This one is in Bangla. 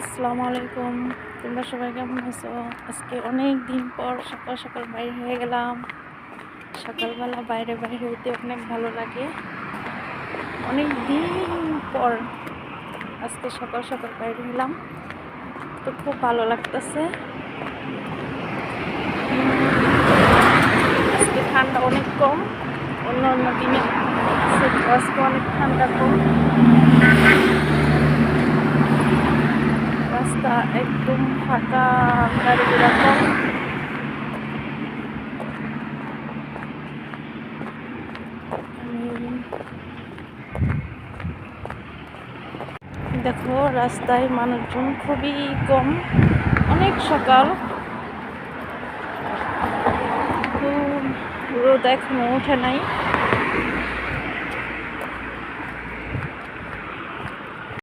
আসসালামু আলাইকুম। তোমরা সবাই কেমন আছো? আজকে অনেক দিন পর সকাল সকাল বাইরে হয়ে গেলাম। সকালবেলা বাইরে হইতে অনেক ভালো লাগে। অনেক দিন পর আজকে সকাল সকাল বাইরে হলাম, তো খুব ভালো লাগতেছে। আজকে ঠান্ডা অনেক কম, অন্য অন্য দিনে আজকে অনেক ঠান্ডা কম। রাস্তা একদম ফাঁকা, গাড়ি ঘোড়া কম। দেখো রাস্তায় মানুষজন খুবই কম, অনেক সকাল, রোদ এখনো ওঠে নাই।